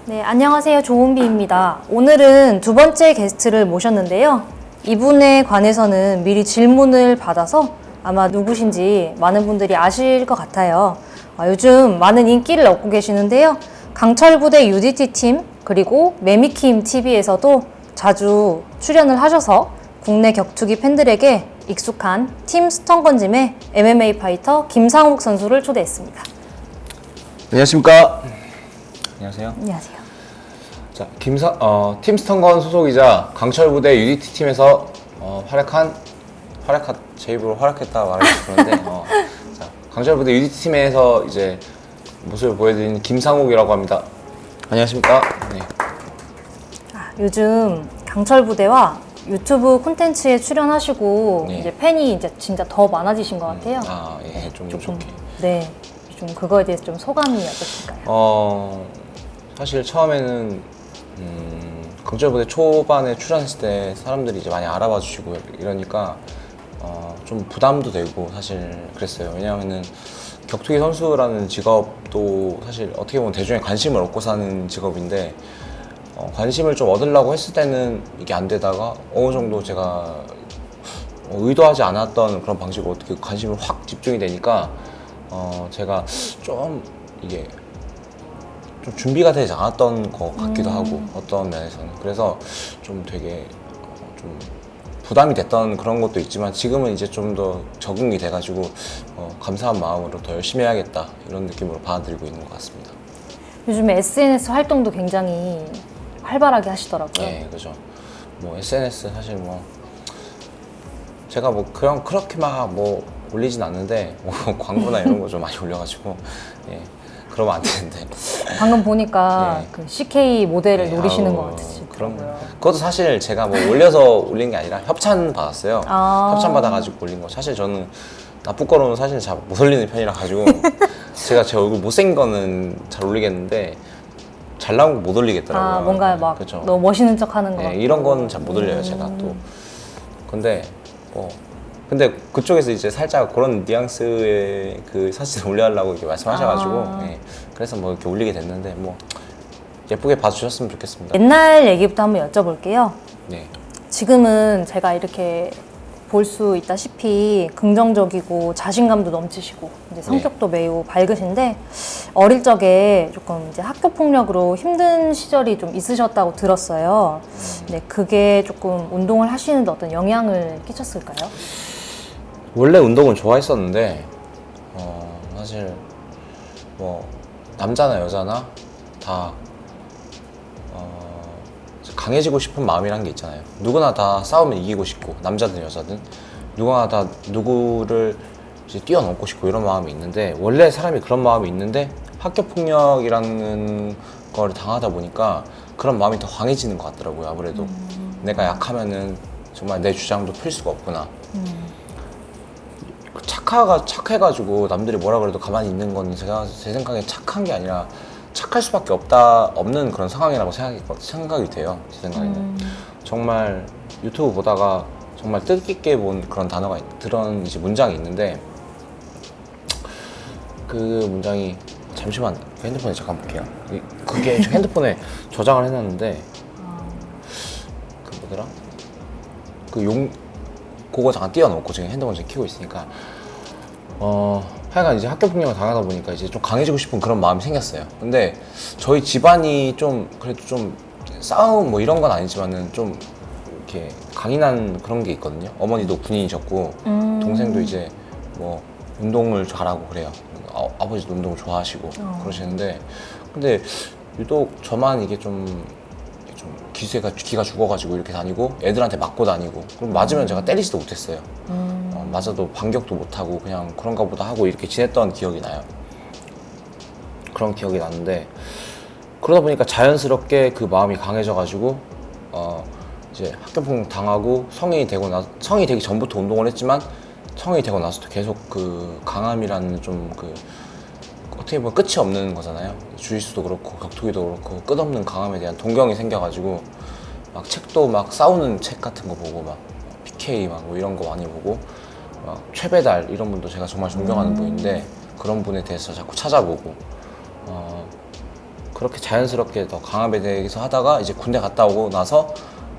네, 안녕하세요. 조은비입니다. 오늘은 두 번째 게스트를 모셨는데요. 이분에 관해서는 미리 질문을 받아서 아마 누구신지 많은 분들이 아실 것 같아요. 요즘 많은 인기를 얻고 계시는데요. 강철부대 UDT 팀 그리고 매미킴 TV에서도 자주 출연을 하셔서 국내 격투기 팬들에게 익숙한 팀 스턴건짐의 MMA 파이터 김상욱 선수를 초대했습니다. 안녕하십니까. 안녕하세요. 안녕하세요. 자, 팀 스턴건 소속이자 강철부대 UDT 팀에서 제 입으로 활약했다 말하기 그런데 자, 강철부대 UDT 팀에서 이제 모습을 보여드리는 김상욱이라고 합니다. 안녕하십니까. 네. 요즘 강철부대와 유튜브 콘텐츠에 출연하시고 네. 이제 팬이 이제 진짜 더 많아지신 것 같아요. 예, 좀 좋게. 네, 좀 그거에 대해서 좀 소감이 어떠실까요? 사실 처음에는 강철부대 초반에 출연했을 때 사람들이 이제 많이 알아봐 주시고 이러니까 좀 부담도 되고 사실 그랬어요. 왜냐하면은 격투기 선수라는 직업도 사실 어떻게 보면 대중의 관심을 얻고 사는 직업인데 관심을 좀 얻으려고 했을 때는 이게 안 되다가 어느 정도 제가 의도하지 않았던 그런 방식으로 어떻게 관심을 확 집중이 되니까 제가 좀 이게 좀 준비가 되지 않았던 것 같기도 하고 어떤 면에서는 그래서 좀 되게 좀 부담이 됐던 그런 것도 있지만 지금은 이제 좀 더 적응이 돼가지고 감사한 마음으로 더 열심히 해야겠다 이런 느낌으로 받아들이고 있는 것 같습니다. 요즘에 SNS 활동도 굉장히 활발하게 하시더라고요. 네, 그죠. 뭐 SNS 사실 뭐 제가 뭐 그렇게 막 뭐 올리진 않는데 광고나 이런 거 좀 많이 올려가지고 예, 그러면 안 되는데. 방금 보니까 네. 그 CK 모델을 네, 노리시는 아우, 것 같으시더라고요. 그것도 사실 제가 뭐 올려서 올린 게 아니라 협찬 받았어요. 협찬 받아가지고 올린 거. 사실 저는 나쁘거로는 사실 잘 못 올리는 편이라 가지고 제가 제 얼굴 못생긴 거는 잘 올리겠는데 잘 나온 거 못 올리겠더라고요. 뭔가 막 그쵸. 너무 멋있는 척 하는 거 네, 같고. 이런 건 잘 못 올려요, 제가 또. 근데 그쪽에서 이제 살짝 그런 뉘앙스의 그 사진을 올려달라고 이렇게 말씀하셔가지고 예, 그래서 뭐 이렇게 올리게 됐는데 뭐 예쁘게 봐주셨으면 좋겠습니다. 옛날 얘기부터 한번 여쭤볼게요. 네. 지금은 제가 이렇게 볼 수 있다시피 긍정적이고 자신감도 넘치시고 이제 성격도 매우 밝으신데 어릴 적에 조금 이제 학교 폭력으로 힘든 시절이 좀 있으셨다고 들었어요. 근데 그게 조금 운동을 하시는데 어떤 영향을 끼쳤을까요? 원래 운동은 좋아했었는데 사실 뭐 남자나 여자나 다 강해지고 싶은 마음이란 게 있잖아요. 누구나 다 싸우면 이기고 싶고 남자든 여자든 누구나 다 누구를 이제 뛰어넘고 싶고 이런 마음이 있는데 원래 사람이 그런 마음이 있는데 학교 폭력이라는 걸 당하다 보니까 그런 마음이 더 강해지는 것 같더라고요. 아무래도 내가 약하면은 정말 내 주장도 필 수가 없구나. 착해가지고 남들이 뭐라 그래도 가만히 있는 건 제 생각에 착한 게 아니라 착할 수밖에 없는 그런 상황이라고 생각이 돼요. 제 생각에는. 정말 유튜브 보다가 정말 뜻깊게 본 그런 그런 이제 문장이 있는데 그 문장이 잠시만 핸드폰에 잠깐 볼게요. 그게 핸드폰에 저장을 해놨는데 그 뭐더라? 그거 잠깐 띄워놓고 지금 핸드폰 지금 켜고 있으니까 하여간 이제 학교 폭력을 당하다 보니까 이제 좀 강해지고 싶은 그런 마음이 생겼어요. 근데 저희 집안이 좀 그래도 좀 싸움 뭐 이런 건 아니지만은 좀 이렇게 강인한 그런 게 있거든요. 어머니도 군인이셨고 동생도 이제 뭐 운동을 잘하고 그래요. 아버지도 운동을 좋아하시고 그러시는데 근데 유독 저만 이게 좀 기가 죽어가지고 이렇게 다니고 애들한테 맞고 다니고 그럼 맞으면 제가 때리지도 못했어요. 맞아도 반격도 못하고 그냥 그런가 보다 하고 이렇게 지냈던 기억이 나요. 그런 기억이 나는데 그러다 보니까 자연스럽게 그 마음이 강해져가지고 이제 학교폭력 당하고 성인이 되기 전부터 운동을 했지만 성인이 되고 나서도 계속 그 강함이라는 좀 그 어떻게 보면 끝이 없는 거잖아요. 주짓수도 그렇고 격투기도 그렇고 끝없는 강함에 대한 동경이 생겨가지고 막 책도 막 싸우는 책 같은 거 보고 막 PK 막 뭐 이런 거 많이 보고 막 최배달 이런 분도 제가 정말 존경하는 분인데 그런 분에 대해서 자꾸 찾아보고 그렇게 자연스럽게 더 강압에 대해서 하다가 이제 군대 갔다 오고 나서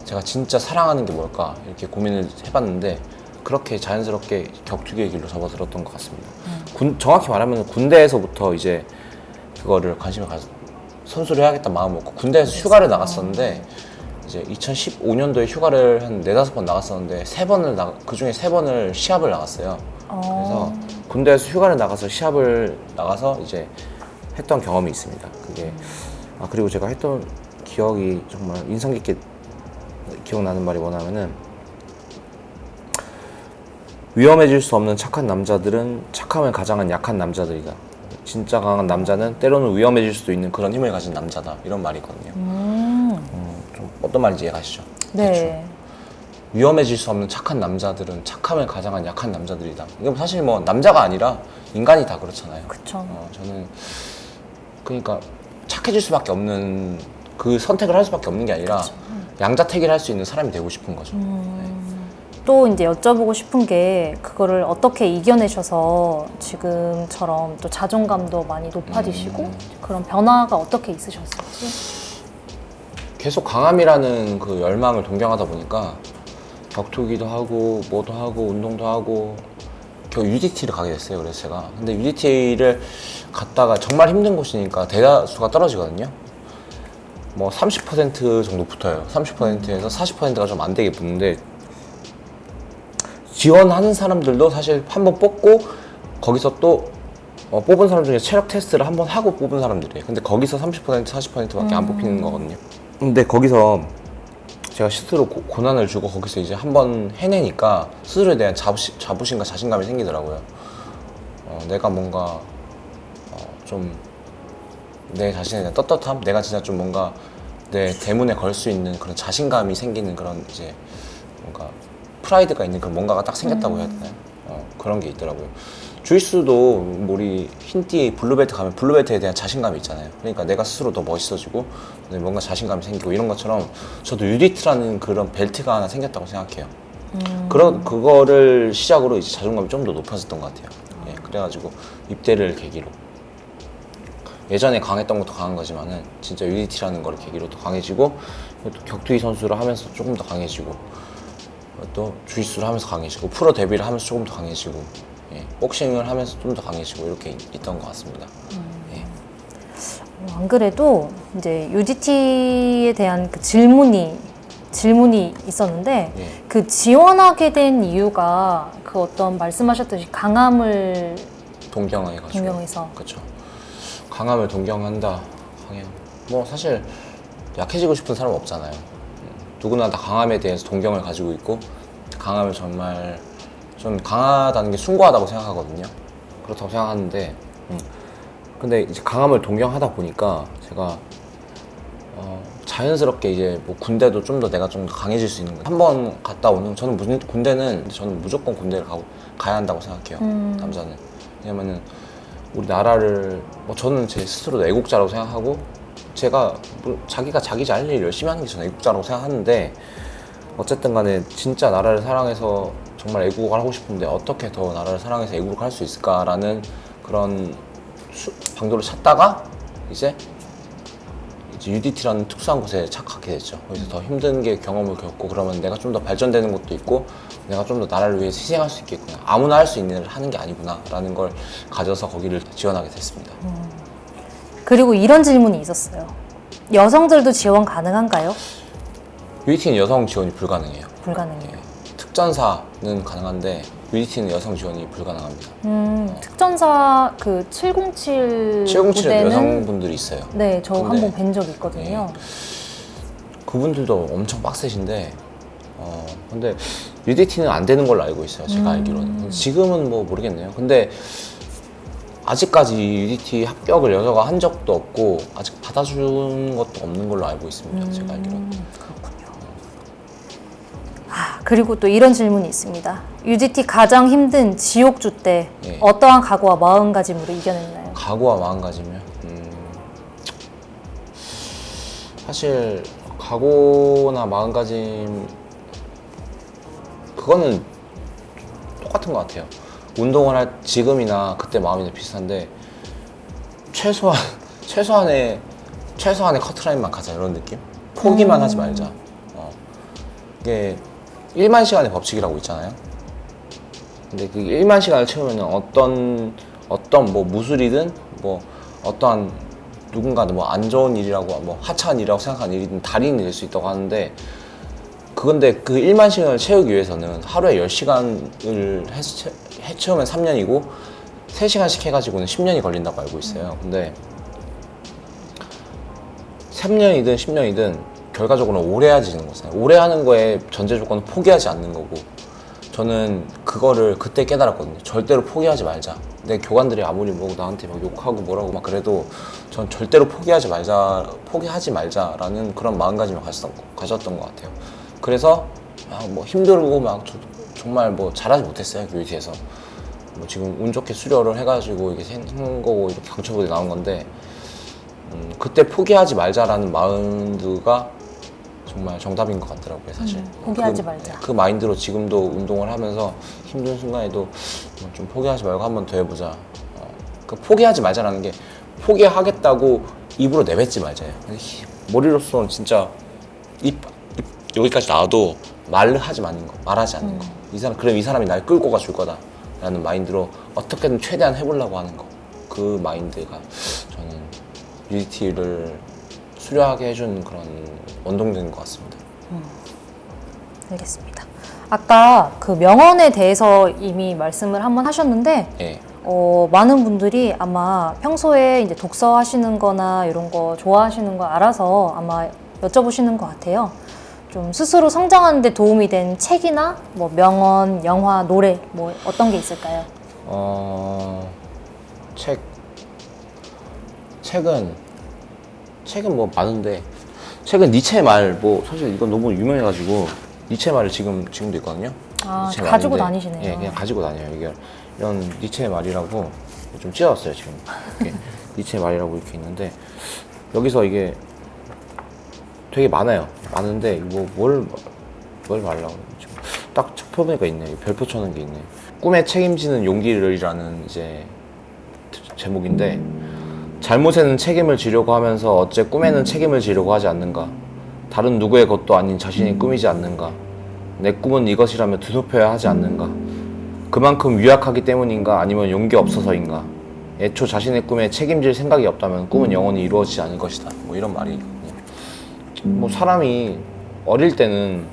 제가 진짜 사랑하는 게 뭘까 이렇게 고민을 해봤는데 그렇게 자연스럽게 격투기의 길로 접어들었던 것 같습니다. 정확히 말하면 군대에서부터 이제 그거를 관심을 가서 선수를 해야겠다 마음 먹고 군대에서 휴가를 나갔었는데 이제 2015년도에 휴가를 한 4-5번 나갔었는데 그 중에 3번을 시합을 나갔어요. 그래서 군대에서 휴가를 나가서 시합을 나가서 이제 했던 경험이 있습니다. 그게 그리고 제가 했던 기억이 정말 인상 깊게 기억나는 말이 뭐냐면은 위험해질 수 없는 착한 남자들은 착함을 가장한 약한 남자들이다. 진짜 강한 남자는 때로는 위험해질 수도 있는 그런 힘을 가진 남자다. 이런 말이 있거든요. 좀 어떤 말인지 이해가시죠? 네. 그렇죠? 위험해질 수 없는 착한 남자들은 착함을 가장한 약한 남자들이다. 이건 사실 뭐 남자가 아니라 인간이 다 그렇잖아요. 그쵸. 저는 그러니까 착해질 수밖에 없는 그 선택을 할 수밖에 없는 게 아니라 양자택일을 할 수 있는 사람이 되고 싶은 거죠. 네. 또 이제 여쭤보고 싶은 게 그거를 어떻게 이겨내셔서 지금처럼 또 자존감도 많이 높아지시고 그런 변화가 어떻게 있으셨을지? 계속 강함이라는 그 열망을 동경하다 보니까 격투기도 하고 뭐도 하고 운동도 하고 겨우 UDT를 가게 됐어요. 그래서 제가 근데 UDT를 갔다가 정말 힘든 곳이니까 대다수가 떨어지거든요. 뭐 30% 정도 붙어요. 30%에서 40%가 좀 안 되게 붙는데 지원하는 사람들도 사실 한번 뽑고 거기서 또 뽑은 사람 중에 체력 테스트를 한번 하고 뽑은 사람들이에요. 근데 거기서 30% 40%밖에 안 뽑히는 거거든요. 근데 거기서 제가 스스로 고난을 주고 거기서 이제 한번 해내니까 스스로에 대한 자부심과 자신감이 생기더라고요. 내가 뭔가 좀 내 자신에 대한 떳떳함? 내가 진짜 좀 뭔가 내 대문에 걸 수 있는 그런 자신감이 생기는 그런 이제 뭔가 프라이드가 있는 그런 뭔가가 딱 생겼다고 해야 되나요? 그런 게 있더라고요. 주짓수도 우리 흰띠 블루벨트 가면 블루벨트에 대한 자신감이 있잖아요. 그러니까 내가 스스로 더 멋있어지고 뭔가 자신감이 생기고 이런 것처럼 저도 UDT라는 그런 벨트가 하나 생겼다고 생각해요. 그거를 시작으로 이제 자존감이 좀 더 높아졌던 것 같아요. 예, 그래가지고 입대를 계기로 예전에 강했던 것도 강한 거지만은 진짜 UDT라는 걸 계기로 더 강해지고 또 격투기 선수를 하면서 조금 더 강해지고 또 주짓수를 하면서 강해지고 프로 데뷔를 하면서 조금 더 강해지고 예, 복싱을 하면서 좀 더 강해지고 이렇게 있던 것 같습니다. 예. 안 그래도 이제 UDT에 대한 그 질문이 있었는데 예. 그 지원하게 된 이유가 그 어떤 말씀하셨듯이 강함을 동경해가지고 동경해서. 그렇죠. 강함을 동경한다. 뭐 사실 약해지고 싶은 사람 없잖아요. 누구나 다 강함에 대해서 동경을 가지고 있고 강함을 정말 좀 강하다는 게 숭고하다고 생각하거든요. 그렇다고 생각하는데 근데 이제 강함을 동경하다 보니까 제가 자연스럽게 이제 뭐 군대도 좀 더 내가 좀 더 강해질 수 있는 거. 한번 갔다 오는 저는 저는 무조건 군대를 가야 한다고 생각해요. 남자는. 왜냐면은 우리 나라를 뭐 저는 제 스스로도 애국자라고 생각하고 제가 자기가 자기 할 일 열심히 하는 게 저는 애국자라고 생각하는데 어쨌든 간에 진짜 나라를 사랑해서 정말 애국을 하고 싶은데 어떻게 더 나라를 사랑해서 애국을 할 수 있을까라는 그런 방도를 찾다가 이제 UDT라는 특수한 곳에 착각하게 됐죠. 거기서 더 힘든 게 경험을 겪고 그러면 내가 좀 더 발전되는 것도 있고 내가 좀 더 나라를 위해서 희생할 수 있겠구나. 아무나 할 수 있는 일을 하는 게 아니구나 라는 걸 가져서 거기를 지원하게 됐습니다. 그리고 이런 질문이 있었어요. 여성들도 지원 가능한가요? UDT는 여성 지원이 불가능해요. 불가능해요. 특전사는 가능한데 UDT는 여성 지원이 불가능합니다. 특전사 그 707 707은 부대는 여성분들이 있어요. 네, 저 근데 한 번 뵌 적이 있거든요. 그분들도 엄청 빡세신데 근데 UDT는 안 되는 걸로 알고 있어요. 제가 알기로는. 지금은 뭐 모르겠네요. 근데 아직까지 UDT 합격을 여자가 한 적도 없고 아직 받아준 것도 없는 걸로 알고 있습니다. 제가 알기로는. 그리고 또 이런 질문이 있습니다. UDT 가장 힘든 지옥주 때 예. 어떠한 각오와 마음가짐으로 이겨냈나요? 각오와 마음가짐이요? 사실 각오나 마음가짐 그거는 똑같은 것 같아요. 운동을 할 지금이나 그때 마음이 비슷한데 최소한의 최소한의 커트라인만 가자 이런 느낌? 포기만 하지 말자. 이게 1만 시간의 법칙이라고 있잖아요. 근데 그 1만 시간을 채우면 어떤 뭐 무술이든 뭐 어떠한 누군가는 뭐 안 좋은 일이라고 뭐 하찮은 일이라고 생각하는 일이든 달인이 될 수 있다고 하는데 그건데 그 1만 시간을 채우기 위해서는 하루에 10시간을 해채우면 3년이고 3시간씩 해가지고는 10년이 걸린다고 알고 있어요. 근데 3년이든 10년이든 결과적으로는 오래 해야지 되는 거잖아요. 오래 하는 거에 전제 조건은 포기하지 않는 거고 저는 그거를 그때 깨달았거든요. 절대로 포기하지 말자. 내 교관들이 아무리 뭐 나한테 막 욕하고 뭐라고 막 그래도 전 절대로 포기하지 말자라는 그런 마음가짐을 가졌던 것 같아요. 그래서 막 뭐 힘들고 막 정말 뭐 잘하지 못했어요. 교육에서 뭐 지금 운 좋게 수료를 해가지고 이게 한 거고 이렇게 강철부대 나온 건데 그때 포기하지 말자라는 마인드가 정말 정답인 것 같더라고요, 사실. 포기하지 말자. 그 마인드로 지금도 운동을 하면서 힘든 순간에도 좀 포기하지 말고 한번 더 해보자. 그 포기하지 말자라는 게 포기하겠다고 입으로 내뱉지 말자예요. 머리로서는 진짜 여기까지 나와도 말하지 않는 거, 말하지 않는 거. 그럼 이 사람이 날 끌고 가줄 거다라는 마인드로 어떻게든 최대한 해보려고 하는 거. 그 마인드가 저는 UDT를 수료하게 해준 그런 원동력인 것 같습니다. 알겠습니다. 아까 그 명언에 대해서 이미 말씀을 한번 하셨는데 예. 많은 분들이 아마 평소에 이제 독서하시는 거나 이런 거 좋아하시는 거 알아서 아마 여쭤보시는 것 같아요. 좀 스스로 성장하는 데 도움이 된 책이나 뭐 명언, 영화, 노래 뭐 어떤 게 있을까요? 책은 뭐 많은데 책은 니체의 말 뭐 사실 이건 너무 유명해가지고 니체의 말을 지금도 있거든요. 아, 니체의 가지고 말인데, 다니시네요. 예, 그냥 가지고 다녀요. 이게 이런 니체의 말이라고 좀 찢어졌어요 지금. 이렇게 니체의 말이라고 이렇게 있는데 여기서 이게 되게 많아요. 많은데 뭘 말하려고 지금 딱 첫 표면가 있네. 별표 쳐놓은 게 있네. 꿈에 책임지는 용기를이라는 이제 제목인데. 잘못에는 책임을 지려고 하면서 어째 꿈에는 책임을 지려고 하지 않는가? 다른 누구의 것도 아닌 자신이 꿈이지 않는가? 내 꿈은 이것이라며 뒤덮여야 하지 않는가? 그만큼 유약하기 때문인가? 아니면 용기 없어서인가? 애초 자신의 꿈에 책임질 생각이 없다면 꿈은 영원히 이루어지지 않을 것이다. 뭐 이런 말이 있거든요. 뭐 사람이 어릴 때는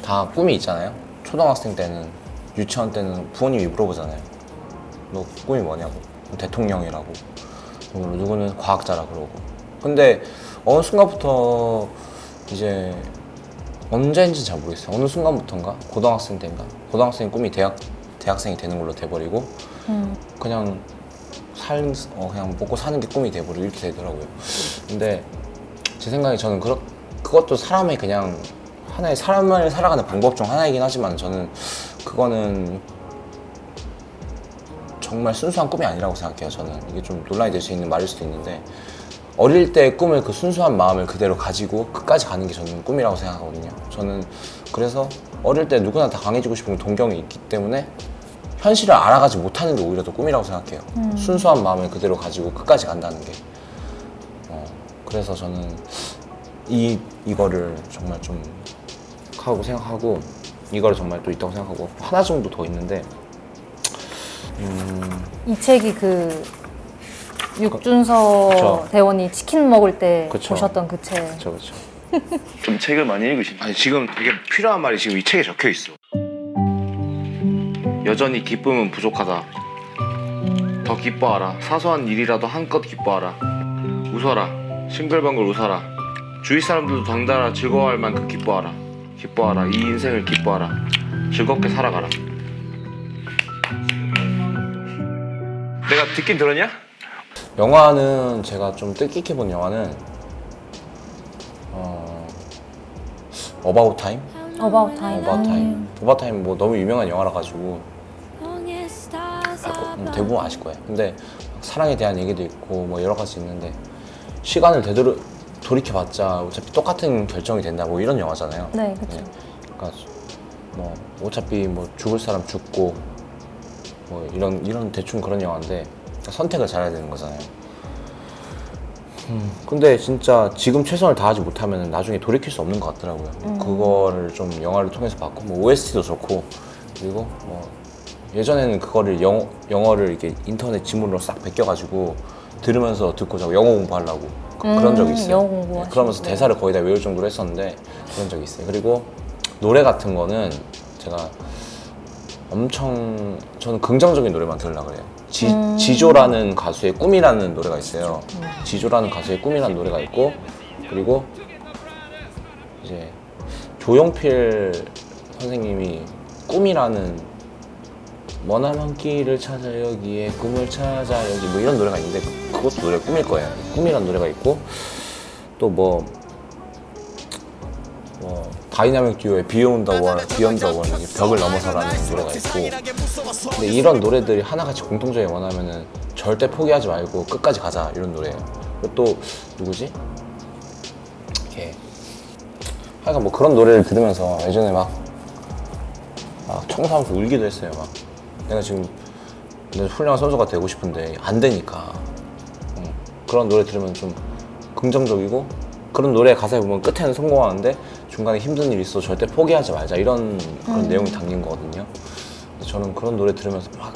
다 꿈이 있잖아요. 초등학생 때는, 유치원 때는 부모님이 물어보잖아요. 너 꿈이 뭐냐고. 대통령이라고, 누구는 과학자라 그러고. 근데 어느 순간부터 이제 언제인지 잘 모르겠어요. 어느 순간부터인가 고등학생 때인가 고등학생 꿈이 대학생이 되는 걸로 돼버리고 그냥 그냥 먹고 사는 게 꿈이 돼버리고 이렇게 되더라고요. 근데 제 생각에 저는 그것도 사람의 그냥 하나의 삶을 살아가는 방법 중 하나이긴 하지만 저는 그거는 정말 순수한 꿈이 아니라고 생각해요. 저는 이게 좀 논란이 될 수 있는 말일 수도 있는데 어릴 때의 꿈을 그 순수한 마음을 그대로 가지고 끝까지 가는 게 저는 꿈이라고 생각하거든요. 저는 그래서 어릴 때 누구나 다 강해지고 싶은 동경이 있기 때문에 현실을 알아가지 못하는 게 오히려 더 꿈이라고 생각해요. 순수한 마음을 그대로 가지고 끝까지 간다는 게. 그래서 저는 이거를 정말 좀 하고 생각하고 이거를 정말 또 있다고 생각하고 하나 정도 더 있는데 이 책이 그 육준서 그쵸. 대원이 치킨 먹을 때 그쵸. 보셨던 그 책. 그렇죠. 좀 책을 많이 읽으시나요? 아니 지금 되게 필요한 말이 지금 이 책에 적혀 있어. 여전히 기쁨은 부족하다. 더 기뻐하라. 사소한 일이라도 한껏 기뻐하라. 웃어라. 싱글벙글 웃어라. 주위 사람들도 덩달아 즐거워할 만큼 기뻐하라. 기뻐하라. 이 인생을 기뻐하라. 즐겁게 살아가라. 내가 듣긴 들었냐? 영화는 제가 좀 뜻깊게 본 영화는 어바웃 타임? About Time. 어바웃 타임. 어바웃 타임 뭐 너무 유명한 영화라 가지고 대부분 아실 거예요. 근데 사랑에 대한 얘기도 있고 뭐 여러 가지 있는데 시간을 돌이켜봤자 어차피 똑같은 결정이 된다 뭐 이런 영화잖아요. 네, 그렇죠. 그러니까 뭐 어차피 뭐 죽을 사람 죽고 뭐 이런 대충 그런 영화인데 선택을 잘해야 되는 거잖아요. 근데 진짜 지금 최선을 다하지 못하면 나중에 돌이킬 수 없는 것 같더라고요. 그거를 좀 영화를 통해서 봤고, 뭐 OST도 좋고, 그리고 뭐 예전에는 그거를 영어를 이렇게 인터넷 지문으로 싹 베껴가지고 들으면서 듣고 자고 영어 공부하려고 그런 적이 있어요. 영어 공부하시고. 네, 그러면서 대사를 거의 다 외울 정도로 했었는데 그런 적이 있어요. 그리고 노래 같은 거는 제가 엄청 저는 긍정적인 노래만 들으려고 그래요. 지조라는 가수의 꿈이라는 노래가 있어요. 지조라는 가수의 꿈이라는 노래가 있고, 그리고 이제 조용필 선생님이 꿈이라는 머나먼 길을 찾아 여기에 꿈을 찾아 여기 뭐 이런 노래가 있는데 그것도 노래 꿈일 거예요. 꿈이라는 노래가 있고, 또 뭐 다이나믹 듀오의 비욘드 월, 벽을 넘어서라는 노래가 있고, 근데 이런 노래들이 하나같이 공통점이 뭐냐면은 절대 포기하지 말고 끝까지 가자 이런 노래예요. 그리고 또 누구지? 이렇게 하여간 뭐 그런 노래를 들으면서 예전에 막 청소하면서 울기도 했어요. 막 내가 지금 훌륭한 선수가 되고 싶은데 안 되니까. 그런 노래 들으면 좀 긍정적이고, 그런 노래 가사에 보면 끝에는 성공하는데 중간에 힘든 일이 있어 절대 포기하지 말자 이런 그런 내용이 담긴 거거든요. 근데 저는 그런 노래 들으면서 막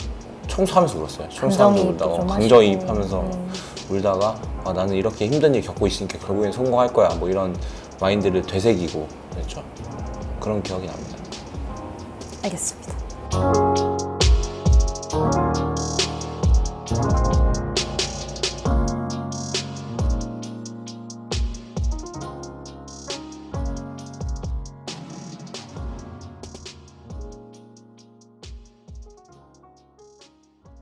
청소하면서 울었어요. 청소하면서 감정이입도 울다가 좀 감정이입하면서 하시고. 울다가 나는 이렇게 힘든 일 겪고 있으니까 결국엔 성공할 거야 뭐 이런 마인드를 되새기고 그랬죠. 그런 기억이 납니다. 알겠습니다.